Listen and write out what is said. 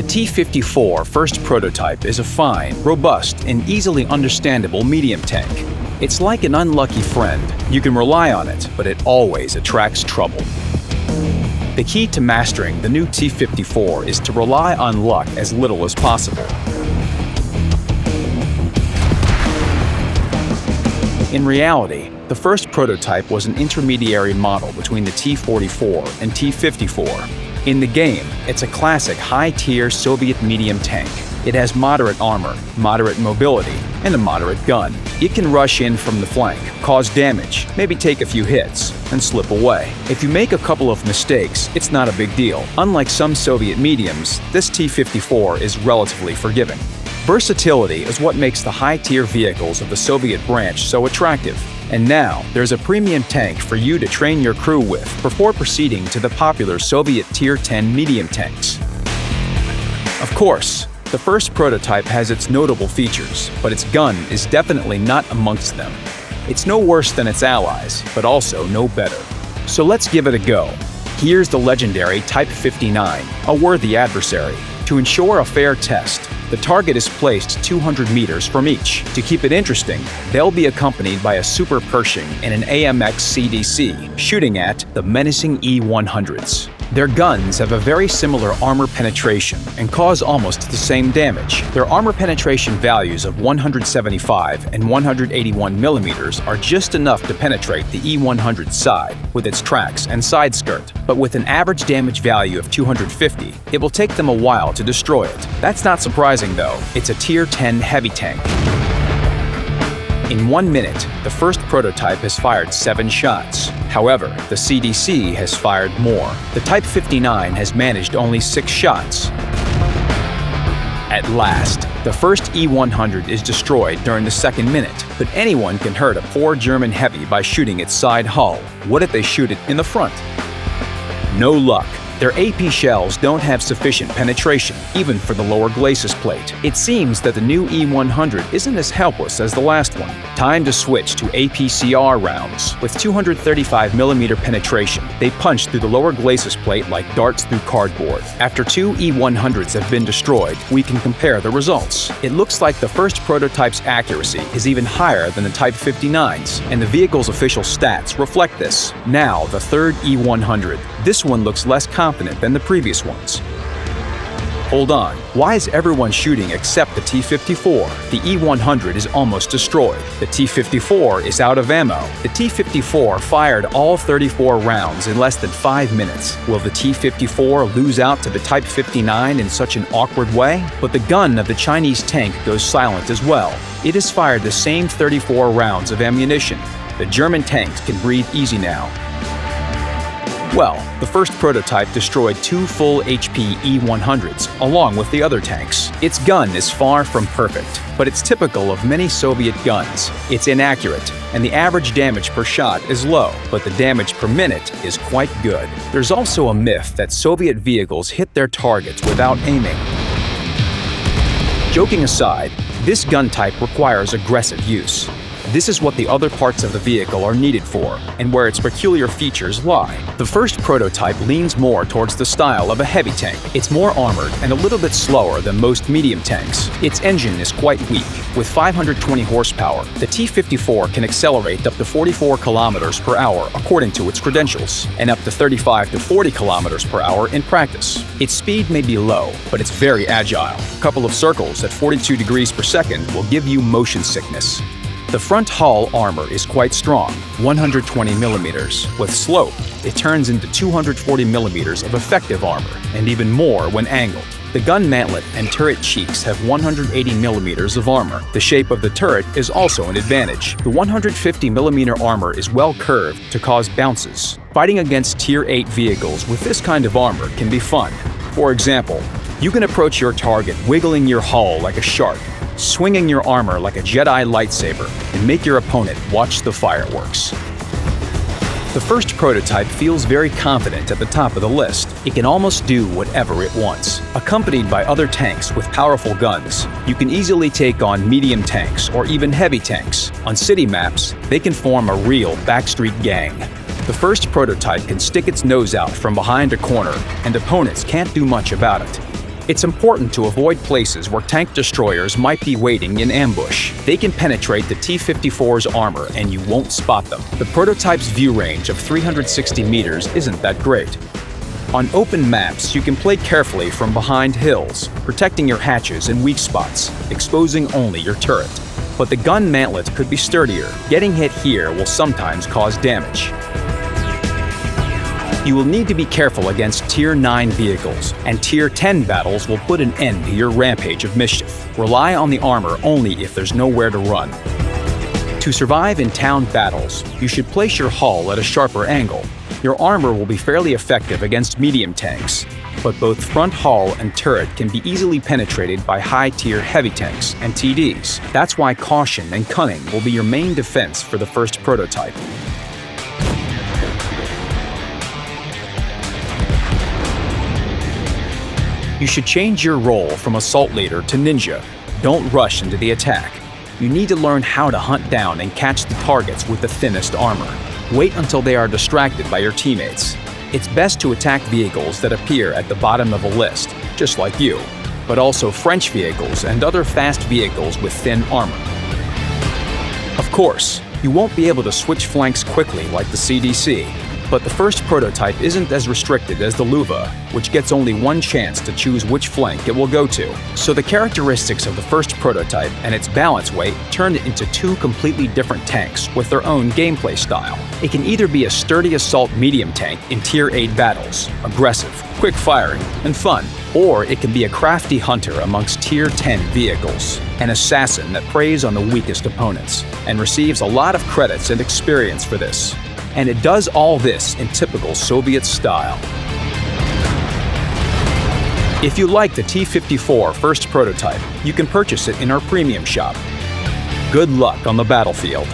The T-54 first prototype is a fine, robust, and easily understandable medium tank. It's like an unlucky friend. You can rely on it, but it always attracts trouble. The key to mastering the new T-54 is to rely on luck as little as possible. In reality, the first prototype was an intermediary model between the T-44 and T-54. In the game, it's a classic high-tier Soviet medium tank. It has moderate armor, moderate mobility, and a moderate gun. It can rush in from the flank, cause damage, maybe take a few hits, and slip away. If you make a couple of mistakes, it's not a big deal. Unlike some Soviet mediums, this T-54 is relatively forgiving. Versatility is what makes the high-tier vehicles of the Soviet branch so attractive. And now, there's a premium tank for you to train your crew with before proceeding to the popular Soviet Tier 10 medium tanks. Of course, the first prototype has its notable features, but its gun is definitely not amongst them. It's no worse than its allies, but also no better. So let's give it a go. Here's the legendary Type 59, a worthy adversary. To ensure a fair test, the target is placed 200 meters from each. To keep it interesting, they'll be accompanied by a Super Pershing and an AMX CDC, shooting at the menacing E-100s. Their guns have a very similar armor penetration and cause almost the same damage. Their armor penetration values of 175 and 181 millimeters are just enough to penetrate the E-100's side with its tracks and side skirt. But with an average damage value of 250, it will take them a while to destroy it. That's not surprising though, it's a Tier 10 heavy tank. In 1 minute, the first prototype has fired 7 shots. However, the CDC has fired more. The Type 59 has managed only 6 shots. At last, the first E-100 is destroyed during the second minute, but anyone can hurt a poor German heavy by shooting its side hull. What if they shoot it in the front? No luck. Their AP shells don't have sufficient penetration, even for the lower glacis plate. It seems that the new E-100 isn't as helpless as the last one. Time to switch to APCR rounds. With 235mm penetration, they punch through the lower glacis plate like darts through cardboard. After 2 E-100s have been destroyed, we can compare the results. It looks like the first prototype's accuracy is even higher than the Type 59's, and the vehicle's official stats reflect this. Now, the third E-100. This one looks less confident than the previous ones. Hold on, why is everyone shooting except the T-54? The E-100 is almost destroyed. The T-54 is out of ammo. The T-54 fired all 34 rounds in less than 5 minutes. Will the T-54 lose out to the Type 59 in such an awkward way? But the gun of the Chinese tank goes silent as well. It has fired the same 34 rounds of ammunition. The German tanks can breathe easy now. Well, the first prototype destroyed 2 full HP E-100s, along with the other tanks. Its gun is far from perfect, but it's typical of many Soviet guns. It's inaccurate, and the average damage per shot is low, but the damage per minute is quite good. There's also a myth that Soviet vehicles hit their targets without aiming. Joking aside, this gun type requires aggressive use. This is what the other parts of the vehicle are needed for, and where its peculiar features lie. The first prototype leans more towards the style of a heavy tank. It's more armored and a little bit slower than most medium tanks. Its engine is quite weak. With 520 horsepower, the T-54 can accelerate up to 44 kilometers per hour according to its credentials, and up to 35 to 40 kilometers per hour in practice. Its speed may be low, but it's very agile. A couple of circles at 42 degrees per second will give you motion sickness. The front hull armor is quite strong, 120 millimeters. With slope, it turns into 240 millimeters of effective armor, and even more when angled. The gun mantlet and turret cheeks have 180 millimeters of armor. The shape of the turret is also an advantage. The 150 millimeter armor is well curved to cause bounces. Fighting against Tier 8 vehicles with this kind of armor can be fun. For example, you can approach your target wiggling your hull like a shark, swinging your armor like a Jedi lightsaber, and make your opponent watch the fireworks. The first prototype feels very confident at the top of the list. It can almost do whatever it wants. Accompanied by other tanks with powerful guns, you can easily take on medium tanks or even heavy tanks. On city maps, they can form a real backstreet gang. The first prototype can stick its nose out from behind a corner, and opponents can't do much about it. It's important to avoid places where tank destroyers might be waiting in ambush. They can penetrate the T-54's armor and you won't spot them. The prototype's view range of 360 meters isn't that great. On open maps, you can play carefully from behind hills, protecting your hatches and weak spots, exposing only your turret. But the gun mantlet could be sturdier. Getting hit here will sometimes cause damage. You will need to be careful against Tier 9 vehicles, and Tier 10 battles will put an end to your rampage of mischief. Rely on the armor only if there's nowhere to run. To survive in town battles, you should place your hull at a sharper angle. Your armor will be fairly effective against medium tanks, but both front hull and turret can be easily penetrated by high-tier heavy tanks and TDs. That's why caution and cunning will be your main defense for the first prototype. You should change your role from assault leader to ninja. Don't rush into the attack. You need to learn how to hunt down and catch the targets with the thinnest armor. Wait until they are distracted by your teammates. It's best to attack vehicles that appear at the bottom of a list, just like you, but also French vehicles and other fast vehicles with thin armor. Of course, you won't be able to switch flanks quickly like the CDC, but the first prototype isn't as restricted as the Luva, which gets only one chance to choose which flank it will go to. So the characteristics of the first prototype and its balance weight turn it into two completely different tanks with their own gameplay style. It can either be a sturdy assault medium tank in Tier 8 battles, aggressive, quick-firing, and fun, or it can be a crafty hunter amongst Tier 10 vehicles, an assassin that preys on the weakest opponents, and receives a lot of credits and experience for this. And it does all this in typical Soviet style. If you like the T-54 first prototype, you can purchase it in our premium shop. Good luck on the battlefield.